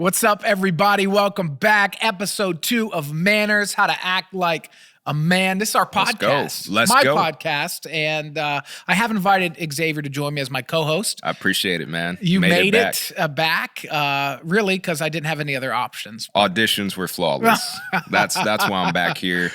What's up, everybody? Welcome back. Episode 2 of Manners, How to Act Like a Man. This is our podcast. Let's my go. podcast, and I have invited Xavier to join me as my co-host. I appreciate it, man. You made it back, really, because I didn't have any other options. Auditions were flawless. That's why I'm back here.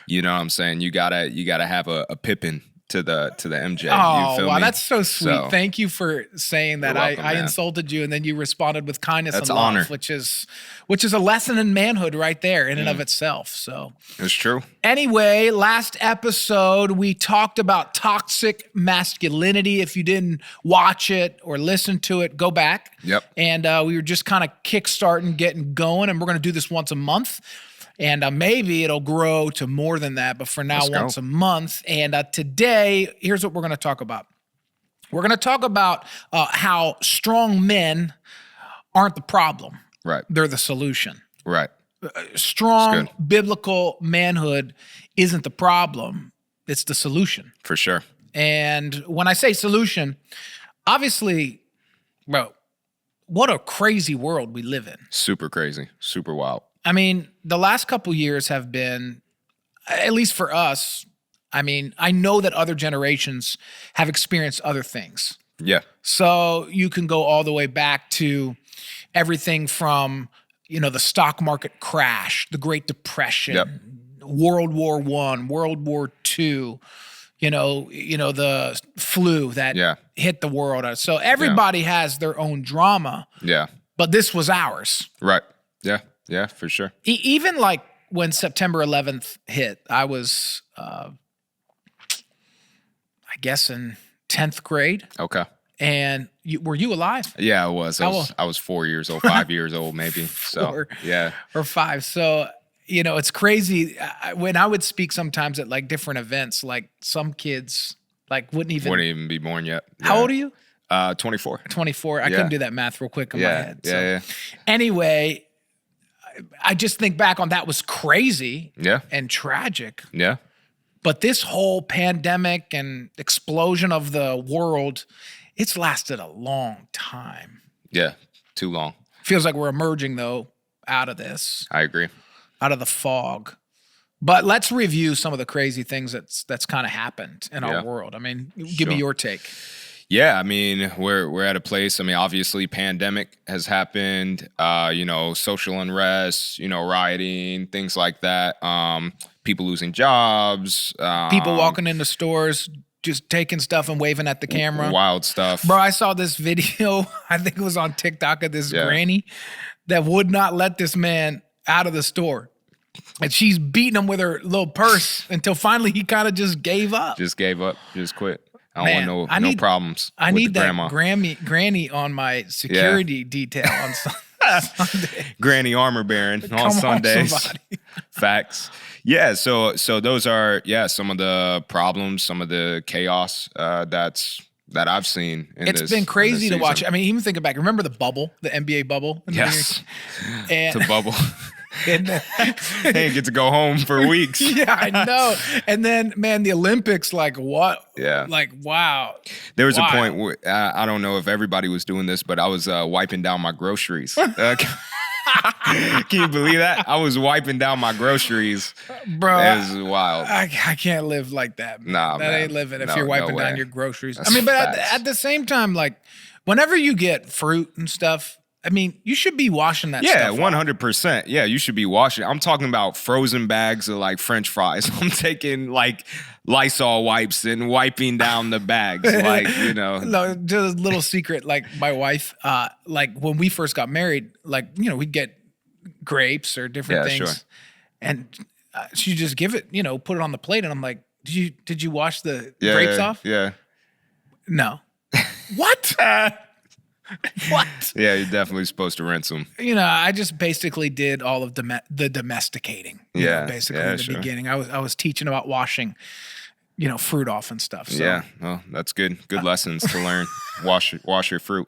You know what I'm saying? You gotta have a Pippin to the MJ. Oh, you feel wow, me? that's so sweet. Thank you for saying that. You're welcome, I man. insulted you, and then you responded with kindness That's and love, honor. which is a lesson in manhood right there in and of itself. So It's true. anyway, last episode, we talked about toxic masculinity. If you didn't watch it or listen to it, go back. Yep. And we were just kind of kickstarting, getting going, and we're going to do this once a month. And maybe it'll grow to more than that, but for now, Let's go. once a month. And today, here's what we're going to talk about. We're going to talk about how strong men aren't the problem. Right. They're the solution. Right. Strong biblical manhood isn't the problem. It's the solution. For sure. And when I say solution, obviously, bro, what a crazy world we live in. Super crazy. Super wild. I mean, the last couple years have been, at least for us, I mean, I know that other generations have experienced other things. Yeah. So you can go all the way back to everything from, the stock market crash, the Great Depression, Yep. World War I, World War II, the flu that hit the world. So everybody has their own drama, Yeah. but this was ours. Right. Yeah. Yeah, for sure. Even like when September 11th hit, I was, I guess, in 10th grade. Okay. And were you alive? Yeah, I was. I was 4 years old, 5 years old, maybe. So 4 yeah. or 5. So, it's crazy. When I would speak sometimes at like different events, like some kids like wouldn't even be born yet. How Yeah. old are you? 24. 24. I couldn't do that math real quick in my head. So. Yeah. Anyway, I just think back on that was crazy Yeah. and tragic. Yeah. But this whole pandemic and explosion of the world, it's lasted a long time. Yeah. Too long. Feels like we're emerging, though, out of this, I agree. out of the fog. But let's review some of the crazy things that's kind of happened in our world. I mean, give me your take. Yeah, I mean, we're at a place. I mean, obviously, pandemic has happened. Social unrest. Rioting, things like that. People losing jobs. People walking into stores, just taking stuff and waving at the camera. Wild stuff. Bro, I saw this video, I think it was on TikTok, of this granny that would not let this man out of the store. And she's beating him with her little purse until finally he kind of just gave up. Just gave up. Just quit. I don't want no problems. I with need the that grandma. granny on my security detail on Sunday. Granny armor bearing on Come Sundays. somebody. Facts. Yeah, so those are some of the problems, some of the chaos that I've seen. It's been crazy to watch. I mean, even thinking back, remember the bubble, the NBA bubble? Yes, and the bubble. And They didn't get to go home for weeks. yeah, I know. And then, man, the Olympics, like what? Yeah. Like, wow. There was a point where I don't know if everybody was doing this, but I was wiping down my groceries. Can you believe that? I was wiping down my groceries. Bro, It was wild. I can't live like that. Man. Nah, that man. ain't living if No, you're wiping no down way. your groceries. That's I mean, but facts. at the same time, like, whenever you get fruit and stuff, I mean, you should be washing that Yeah, stuff off. 100%. Yeah, you should be washing. I'm talking about frozen bags of like French fries. I'm taking like Lysol wipes and wiping down the bags. No, just a little secret. Like my wife, like when we first got married, like, we'd get grapes or different things. Sure. And she just give it, put it on the plate. And I'm like, did you wash the grapes off? Yeah. No. What? What? Yeah, you're definitely supposed to rinse them. I just basically did all of the domesticating. Basically in the beginning. I was teaching about washing, fruit off and stuff. So. Yeah, well, that's good. Good lessons to learn. Wash your fruit.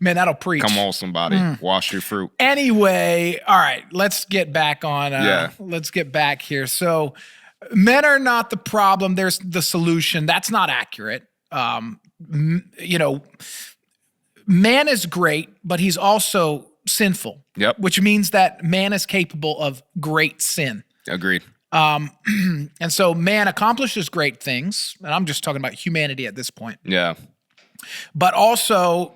Man, that'll preach. Come on, somebody. Wash your fruit. Anyway, all right, let's get back on. Let's get back here. So men are not the problem. There's the solution. That's not accurate. Man is great, but he's also sinful. Yep. Which means that man is capable of great sin. Agreed. And so man accomplishes great things, and I'm just talking about humanity at this point. Yeah. But also,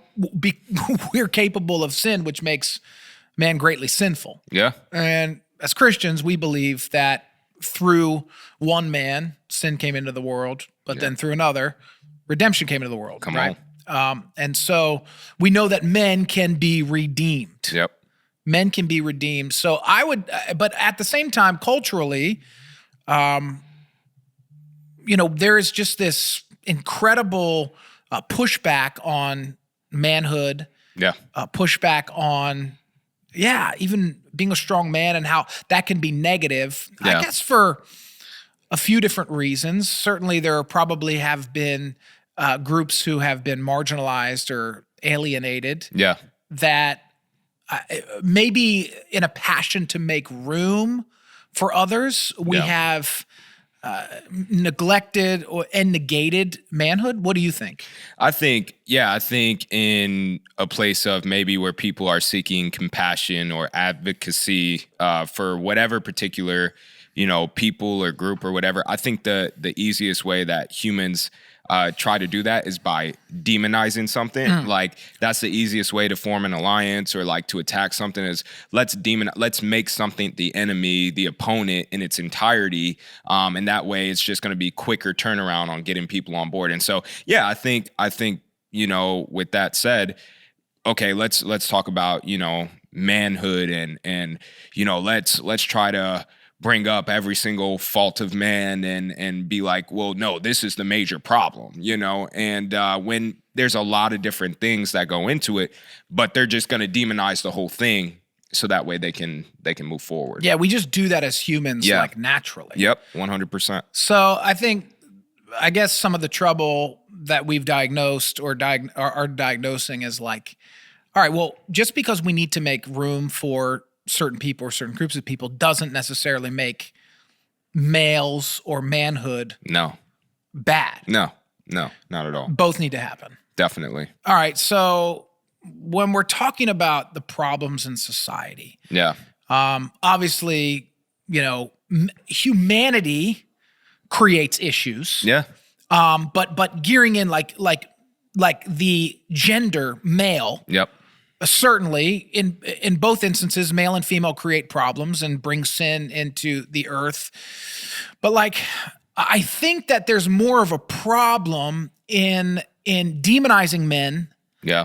we're capable of sin, which makes man greatly sinful. Yeah. And as Christians, we believe that through one man, sin came into the world, but then through another, redemption came into the world. Come on. And so we know that men can be redeemed. Yep. Men can be redeemed. So but at the same time, culturally, there is just this incredible pushback on manhood. Yeah. Pushback on, even being a strong man and how that can be negative. Yeah. I guess for a few different reasons. Certainly there probably have been groups who have been marginalized or alienated. Yeah. That maybe in a passion to make room for others, we have neglected and negated manhood. What do you think? I think in a place of maybe where people are seeking compassion or advocacy for whatever particular, people or group or whatever, I think the easiest way that humans try to do that is by demonizing something. Like that's the easiest way to form an alliance or like to attack something is let's make something the enemy, the opponent in its entirety. And that way it's just going to be quicker turnaround on getting people on board. And so, I think, with that said, okay, let's talk about, manhood and let's try to bring up every single fault of man and be like, well, no, this is the major problem, and when there's a lot of different things that go into it, but they're just going to demonize the whole thing so that way they can move forward. Yeah, we just do that as humans, like naturally. Yep, 100%. So I guess some of the trouble that we've diagnosed or are diagnosing is like, all right, well, just because we need to make room for certain people or certain groups of people doesn't necessarily make males or manhood bad. No, not at all. Both need to happen. Definitely. All right. So when we're talking about the problems in society, obviously, humanity creates issues. Yeah. But gearing in like the gender male. Yep. Certainly, in both instances, male and female create problems and bring sin into the earth. But I think that there's more of a problem in demonizing men. Yeah.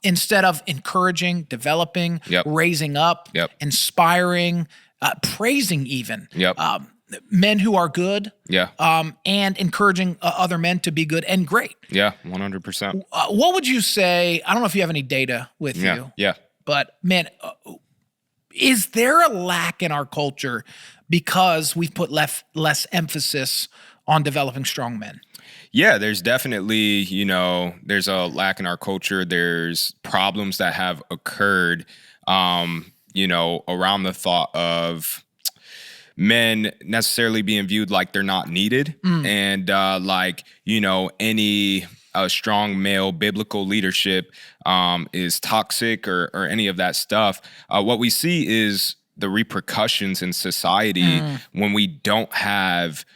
Instead of encouraging, developing, raising up, inspiring, praising even. Yep. Men who are good. Yeah. And encouraging other men to be good and great. Yeah, 100%. What would you say? I don't know if you have any data with you. Yeah. But man, is there a lack in our culture because we've put less emphasis on developing strong men? Yeah, there's definitely, there's a lack in our culture. There's problems that have occurred, around the thought of men necessarily being viewed like they're not needed. And any strong male biblical leadership is toxic or any of that stuff. What we see is the repercussions in society when we don't have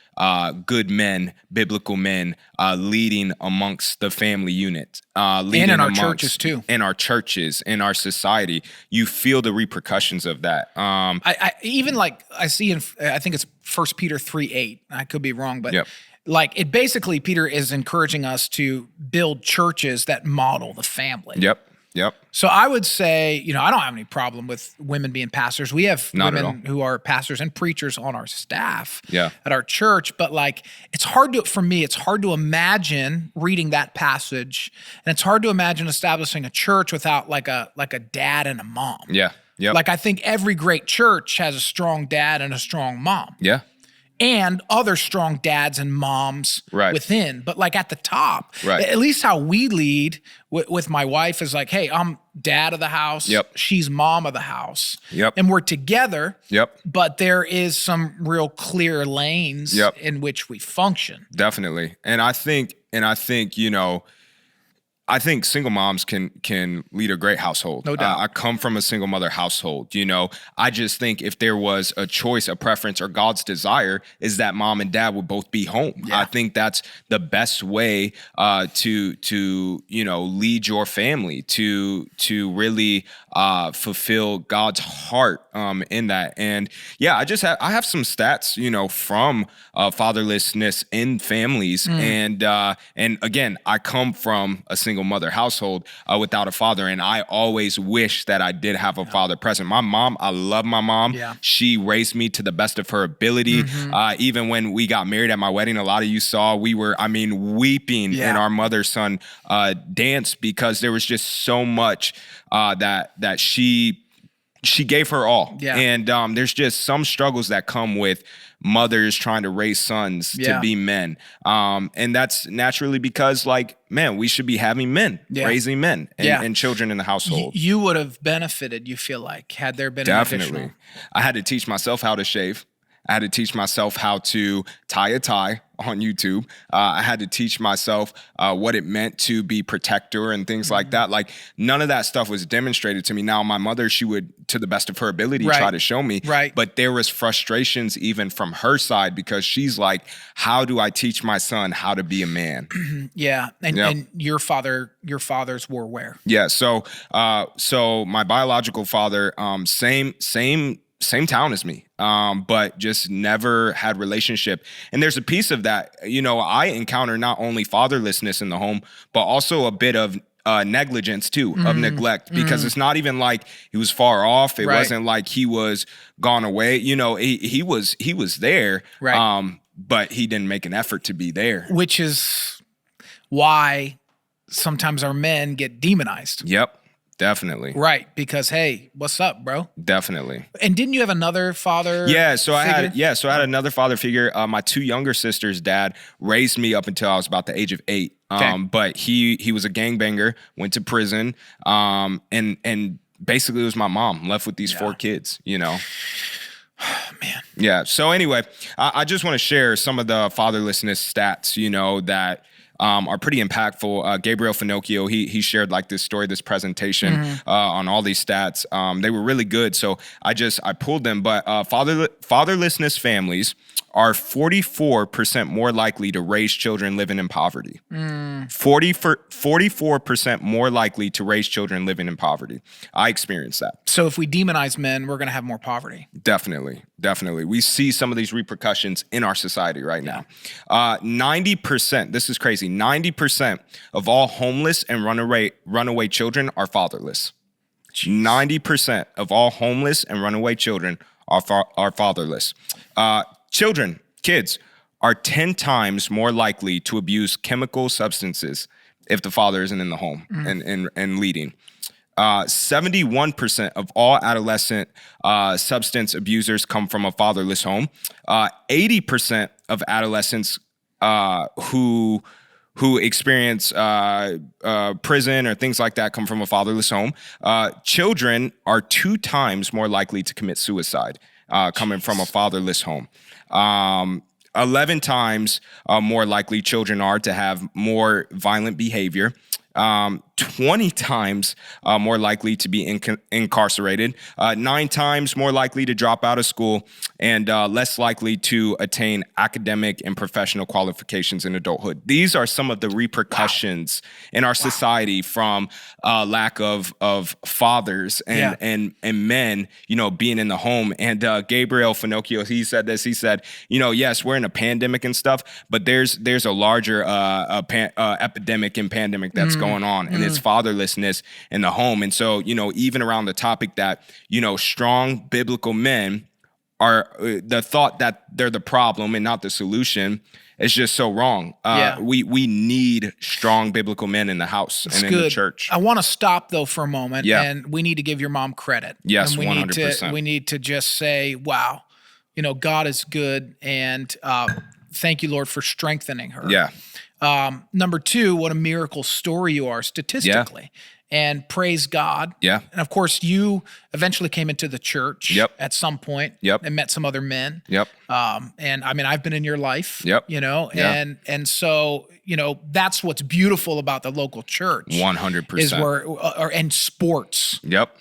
good men, biblical men, leading amongst the family unit, leading in our churches too, in our churches, in our society. You feel the repercussions of that. I even I see I think it's 1 Peter 3:8. I could be wrong, but it basically Peter is encouraging us to build churches that model the family. Yep. So I would say, I don't have any problem with women being pastors. We have women who are pastors and preachers on our staff at our church. But it's hard to imagine reading that passage, and it's hard to imagine establishing a church without a dad and a mom. Yeah. Yep. I think every great church has a strong dad and a strong mom. Yeah. And other strong dads and moms within. But at the top, at least how we lead with my wife is hey, I'm dad of the house. Yep. She's mom of the house. Yep. And we're together. Yep. But there is some real clear lanes in which we function. Definitely. And I think, I think single moms can lead a great household. No doubt. I come from a single mother household. I just think if there was a choice, a preference, or God's desire is that mom and dad would both be home. Yeah. I think that's the best way to lead your family, to really fulfill God's heart in that. And yeah, I have some stats from fatherlessness in families, and again, I come from a single mother household without a father, and I always wish that I did have a father present. My mom, I love my mom. Yeah. She raised me to the best of her ability. Even when we got married at my wedding, a lot of you saw we were, weeping in our mother-son dance, because there was just so much that she gave her all. Yeah. And there's just some struggles that come with mothers trying to raise sons to be men. And that's naturally because, we should be having men, raising men and children in the household. You would have benefited, you feel like, had there been Definitely. an additional. I had to teach myself how to shave. I had to teach myself how to tie a tie on YouTube. I had to teach myself what it meant to be protector and things like that. None of that stuff was demonstrated to me. Now, my mother, she would, to the best of her ability, try to show me. Right. But there was frustrations even from her side, because she's like, how do I teach my son how to be a man? Yeah. And your fathers were where? Yeah. So my biological father, same town as me, but just never had relationship. And there's a piece of that, I encounter not only fatherlessness in the home, but also a bit of negligence too, of neglect, because it's not even like he was far off. It wasn't like he was gone away. He was there, but he didn't make an effort to be there. Which is why sometimes our men get demonized. Yep. Definitely. Right. Because, hey, what's up, bro? Definitely. And didn't you have another father? Yeah. So figure? I had another father figure. My two younger sisters' dad raised me up until I was about the age of 8. Okay. But he was a gangbanger, went to prison, and basically it was my mom left with these 4 kids, Man. Yeah. So anyway, I just want to share some of the fatherlessness stats, that are pretty impactful. Gabriel Finocchio, he shared this story, this presentation on all these stats. They were really good. So I pulled them, but fatherlessness families are 44% more likely to raise children living in poverty. 44% more likely to raise children living in poverty. I experienced that. So if we demonize men, we're going to have more poverty. Definitely. We see some of these repercussions in our society right now. 90%, this is crazy, 90% of all homeless and runaway children are fatherless. 90% of all homeless and runaway children are fatherless. Kids are 10 times more likely to abuse chemical substances if the father isn't in the home and leading. 71% of all adolescent substance abusers come from a fatherless home. 80% of adolescents who experience prison or things like that come from a fatherless home. Children are 2 times more likely to commit suicide coming from a fatherless home. 11 times more likely children are to have more violent behavior. 20 times more likely to be incarcerated, 9 times more likely to drop out of school, and less likely to attain academic and professional qualifications in adulthood. These are some of the repercussions in our society from lack of fathers and men, being in the home. And Gabriel Finocchio, he said this. He said, yes, we're in a pandemic and stuff, but there's a larger epidemic and pandemic that's going on, and it's fatherlessness in the home. And so, even around the topic that, strong biblical men are the thought that they're the problem and not the solution is just so wrong. We need strong biblical men in the house and in the church. I want to stop though for a moment, and we need to give your mom credit. Yes, and 100%. We need to just say, wow, God is good, and thank you, Lord, for strengthening her. Yeah. Number 2, what a miracle story you are statistically. and praise God. Yeah. And of course, you eventually came into the church Yep. at some point Yep. and met some other men. Yep. And I mean, I've been in your life, Yep. you know, Yeah. and so, you know, that's what's beautiful about the local church. 100%. Is and sports. Yep.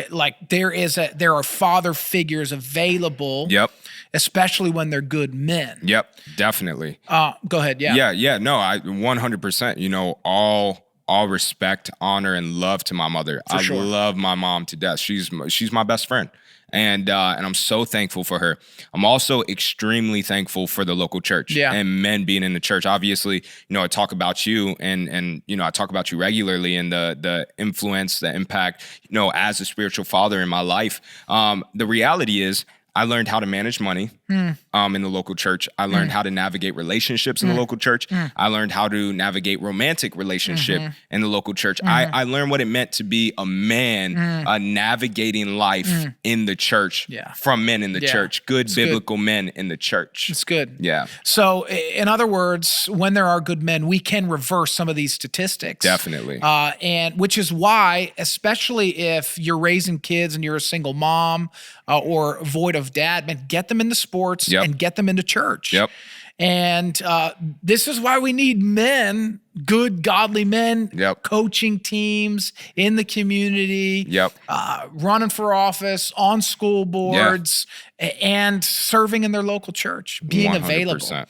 Like there are father figures available. Yep. Especially when they're good men. Yep. Definitely. Go ahead. Yeah. Yeah. No, I 100%, you know, all respect, honor, and love to my mother. I love my mom to death. She's my best friend. And I'm so thankful for her. I'm also extremely thankful for the local church and men being in the church. Obviously, you know, I talk about you and you know, I talk about you regularly and the influence, the impact, you know, as a spiritual father in my life. The reality is I learned how to manage money in the local church. I learned how to navigate relationships in the local church. I learned how to navigate romantic relationship in the local church. I learned what it meant to be a man navigating life in the church from men in the church, good biblical men in the church. It's good. Yeah. So in other words, when there are good men, we can reverse some of these statistics. Definitely. And which is why, especially if you're raising kids and you're a single mom or void of dad, man, get them into sports and get them into church. Yep. And this is why we need men, good, godly men, coaching teams in the community, running for office, on school boards, and serving in their local church, being 100%. Available.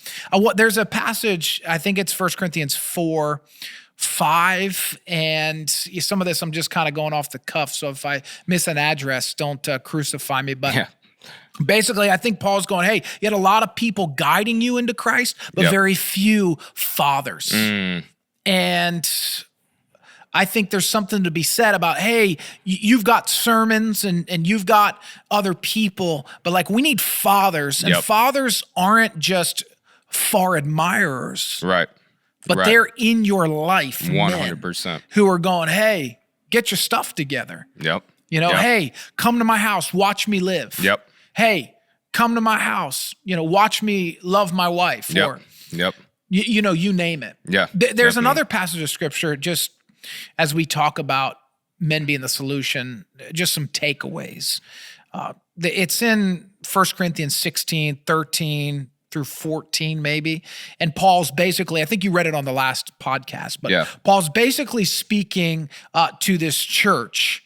There's a passage, I think it's 1 Corinthians 4:5, and some of this I'm just kind of going off the cuff, so if I miss an address, don't crucify me, but basically, I think Paul's going, hey, you had a lot of people guiding you into Christ, but very few fathers. And I think there's something to be said about, hey, you've got sermons and you've got other people, but like we need fathers, and fathers aren't just far admirers. Right. But they're in your life. 100%. Who are going, hey, get your stuff together. Yep. You know, hey, come to my house, watch me live. Yep. Hey, come to my house, you know, watch me love my wife. Or, you know, you name it. Yeah. There's another passage of scripture, just as we talk about men being the solution, just some takeaways. It's in 1 Corinthians 16:13 through 14 maybe. And Paul's basically, I think you read it on the last podcast, but Paul's basically speaking to this church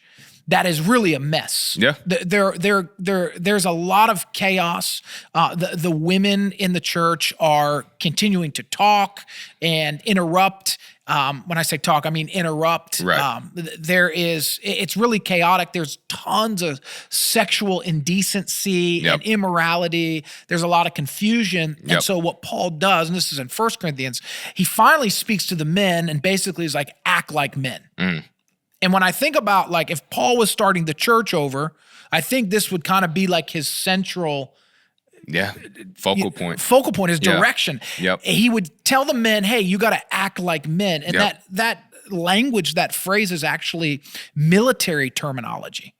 that is really a mess. Yeah. There's a lot of chaos. The women in the church are continuing to talk and interrupt. When I say talk, I mean interrupt. Right. It's really chaotic. There's tons of sexual indecency and immorality. There's a lot of confusion. And so what Paul does, and this is in 1 Corinthians, he finally speaks to the men and basically is like, act like men. And when I think about like if Paul was starting the church over, I think this would kind of be like his central focal point. Focal point, his direction. He would tell the men, hey, you got to act like men. And that language, that phrase is actually military terminology.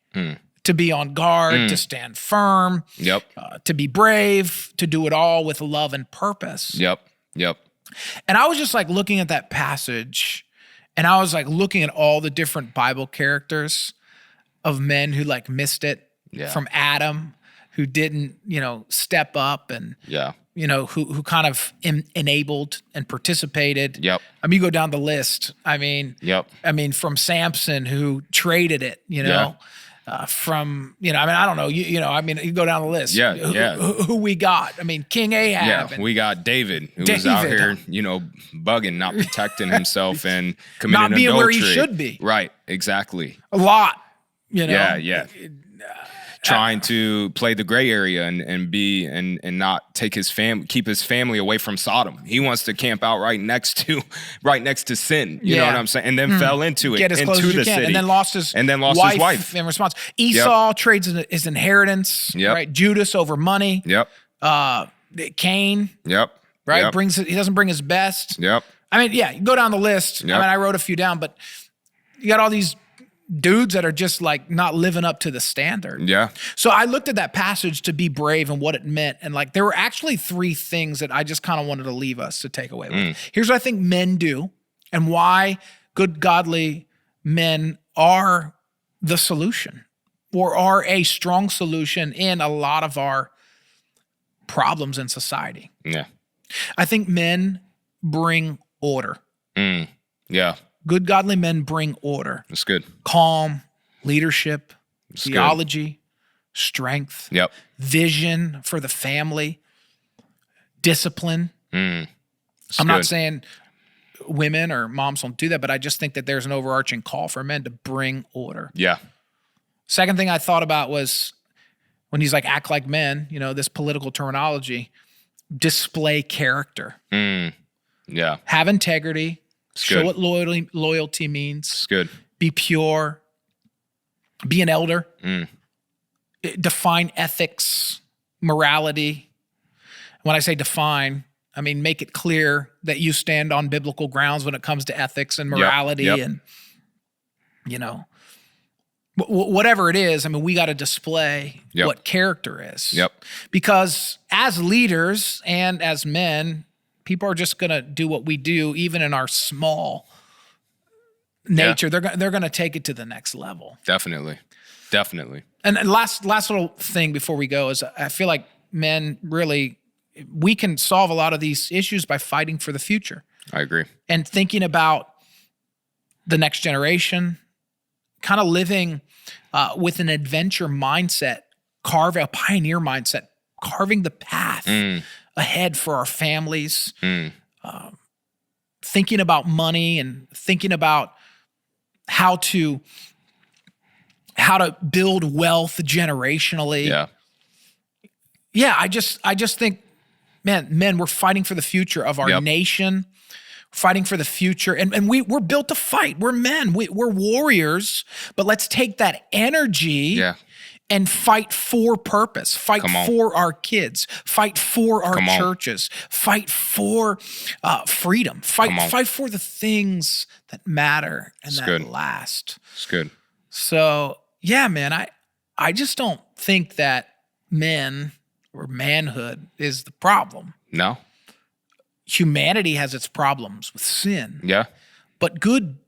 To be on guard, to stand firm, to be brave, to do it all with love and purpose. And I was just like looking at that passage, and I was like looking at all the different Bible characters of men who like missed it, from Adam, who didn't, you know, step up, and you know, who kind of enabled and participated. I mean, you go down the list. I mean, from Samson, who traded it, you know, from, you know, I mean, I don't know, you know, I mean, you go down the list. Who we got? I mean, King Ahab. We got David, who was out here, you know, bugging, not protecting himself and committing not being adultery. where he should be. Right, exactly. A lot, you know. Trying to play the gray area and be and not take keep his family away from Sodom. He wants to camp out right next to sin. You know what I'm saying? And then fell into it, get as close as you can, city, and then lost his wife in response. Esau trades his inheritance. Right, Judas over money. Cain. Right, he doesn't bring his best. I mean, you go down the list. I mean, I wrote a few down, but you got all these dudes that are just like not living up to the standard. So I looked at that passage to be brave and what it meant. And like, there were actually 3 things that I just kind of wanted to leave us to take away with. Here's what I think men do and why good, godly men are the solution, or are a strong solution in a lot of our problems in society. Yeah. I think men bring order. Yeah. Good, godly men bring order. That's good. Calm, leadership, That's theology, strength, Yep. vision for the family, discipline. I'm good. not saying women or moms don't do that, but I just think that there's an overarching call for men to bring order. Yeah. Second thing I thought about was when he's like, act like men, this political terminology, display character. Yeah. Have integrity. Show good. what loyalty means. It's good. Be pure. Be an elder. Define ethics, morality. When I say define, I mean make it clear that you stand on biblical grounds when it comes to ethics and morality and, whatever it is. I mean, we got to display what character is. Because as leaders and as men, people are just going to do what we do, even in our small nature. They're going to take it to the next level. Definitely. And last little thing before we go is I feel like men really, we can solve a lot of these issues by fighting for the future. I agree. And thinking about the next generation, kind of living with an adventure mindset, a pioneer mindset, carving the path ahead for our families, thinking about money and thinking about how to build wealth generationally. Yeah. I just think, men, we're fighting for the future of our nation, fighting for the future. And we're built to fight. We're men. We're warriors, but let's take that energy and fight for purpose, fight for our kids, fight for our churches, fight for freedom, fight for the things that matter and that last. It's good. So yeah, man, I just don't think that men or manhood is the problem. No. Humanity has its problems with sin. Yeah. But good,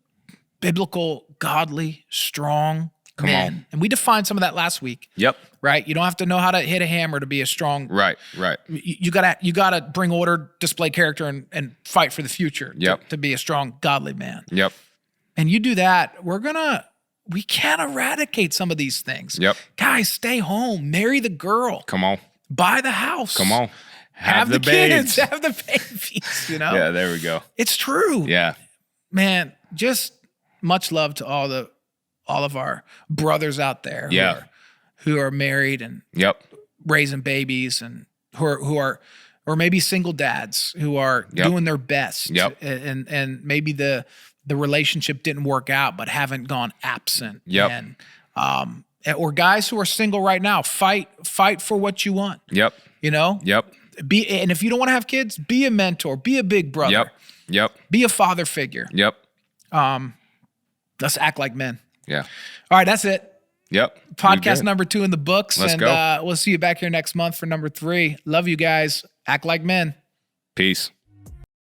biblical, godly, strong men. And we defined some of that last week. Right? You don't have to know how to hit a hammer to be a strong. Right. You gotta bring order, display character, and fight for the future to be a strong, godly man. And you do that, we can't eradicate some of these things. Guys, stay home, marry the girl. Come on. Buy the house. Come on. Have the kids, have the babies, Yeah, there we go. It's true. Yeah. Man, just much love to all of our brothers out there who are married and raising babies and who are or maybe single dads who are doing their best and maybe the relationship didn't work out but haven't gone absent. And or guys who are single right now, fight for what you want. And if you don't want to have kids, be a mentor, be a big brother. Be a father figure. Let's act like men. All right, that's it. Podcast number 2 in the books. Let's go. We'll see you back here next month for number 3. Love you guys. Act like men. Peace.